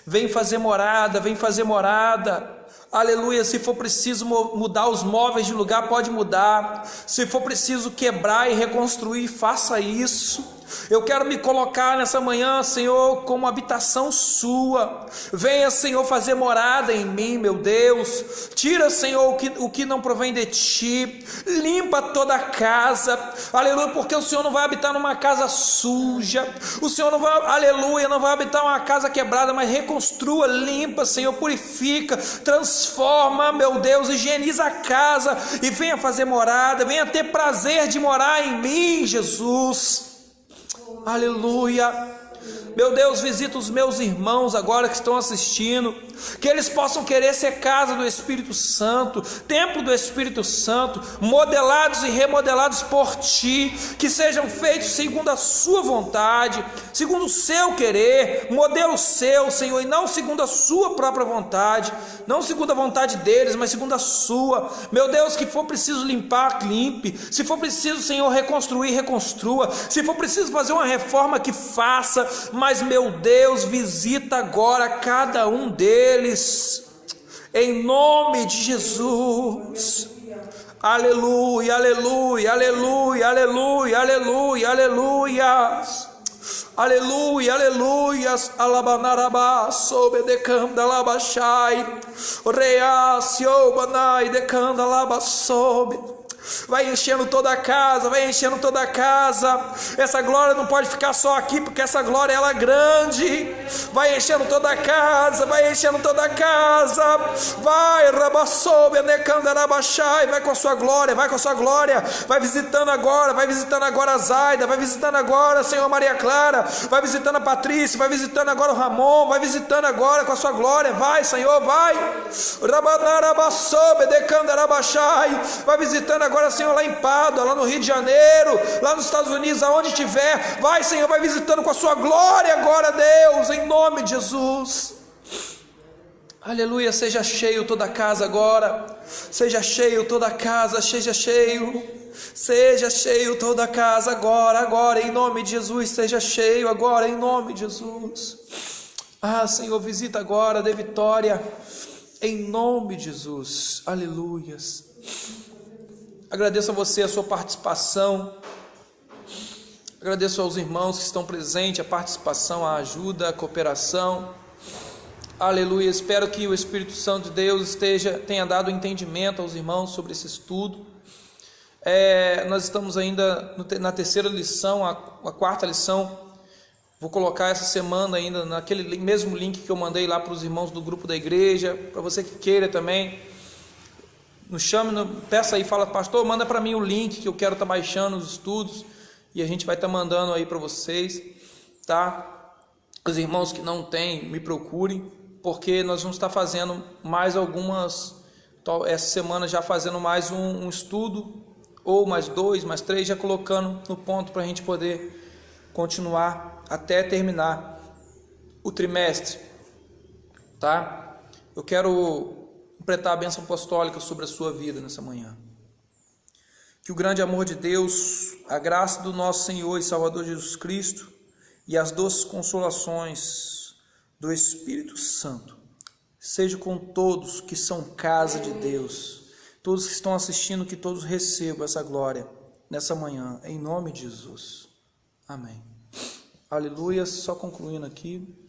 Vem fazer morada, vem fazer morada. Aleluia. Se for preciso mudar os móveis de lugar, pode mudar. Se for preciso quebrar e reconstruir, faça isso. Eu quero me colocar nessa manhã, Senhor, como habitação sua. Venha, Senhor, fazer morada em mim, meu Deus. Tira, Senhor, o que não provém de ti. Limpa toda a casa. Aleluia, porque o Senhor não vai habitar numa casa suja. O Senhor não vai, aleluia, não vai habitar uma casa quebrada, mas reconstrua, limpa, Senhor, purifica, transforma, meu Deus, higieniza a casa e venha fazer morada. Venha ter prazer de morar em mim, Jesus. Aleluia. Meu Deus, visita os meus irmãos agora que estão assistindo, que eles possam querer ser casa do Espírito Santo, templo do Espírito Santo, modelados e remodelados por Ti, que sejam feitos segundo a Sua vontade, segundo o Seu querer, modelo Seu, Senhor, e não segundo a Sua própria vontade, não segundo a vontade deles, mas segundo a Sua. Meu Deus, que for preciso limpar, limpe, se for preciso, Senhor, reconstruir, reconstrua, se for preciso fazer uma reforma, que faça, mas, meu Deus, visita agora cada um deles, em nome de Jesus. Aleluia, aleluia, aleluia, aleluia, aleluia, aleluia. Aleluia, aleluia. Alabanarabá, sobe decanda labachai, reacio banai decanda labasobe. Vai enchendo toda a casa, vai enchendo toda a casa. Essa glória não pode ficar só aqui, porque essa glória ela é grande. Vai enchendo toda a casa, vai enchendo toda a casa. Vai, rabasoube, necandarabachai, vai com a sua glória, vai com a sua glória. Vai visitando agora a Zaida, vai visitando agora, Senhor, Maria Clara, vai visitando a Patrícia, vai visitando agora o Ramon, vai visitando agora com a sua glória. Vai, Senhor, vai. Rabanarabasoube, necandarabachai, vai visitando agora, Senhor, lá em Pádua, lá no Rio de Janeiro, lá nos Estados Unidos, aonde estiver. Vai, Senhor, vai visitando com a sua glória agora, Deus, em nome de Jesus. Aleluia, seja cheio toda a casa agora. Seja cheio toda a casa, seja cheio toda a casa agora, em nome de Jesus. Seja cheio agora, em nome de Jesus. Ah, Senhor, visita agora, dê vitória, em nome de Jesus. Aleluias. Agradeço a você a sua participação, agradeço aos irmãos que estão presentes, a participação, a ajuda, a cooperação. Aleluia, espero que o Espírito Santo de Deus tenha dado entendimento aos irmãos sobre esse estudo. Nós estamos ainda na terceira lição, a quarta lição. Vou colocar essa semana ainda naquele mesmo link que eu mandei lá para os irmãos do grupo da igreja, para você que queira também. Nos chame, peça aí, fala, pastor, manda para mim o link que eu quero estar baixando os estudos, e a gente vai estar mandando aí para vocês, tá? Os irmãos que não têm, me procurem, porque nós vamos estar fazendo mais algumas, essa semana já fazendo mais um estudo, ou mais 2, mais 3, já colocando no ponto para a gente poder continuar até terminar o trimestre, tá? Eu quero completar a bênção apostólica sobre a sua vida nessa manhã. Que o grande amor de Deus, a graça do nosso Senhor e Salvador Jesus Cristo e as doces consolações do Espírito Santo seja com todos que são casa de Deus, todos que estão assistindo, que todos recebam essa glória nessa manhã, em nome de Jesus. Amém. Aleluia. Só concluindo aqui.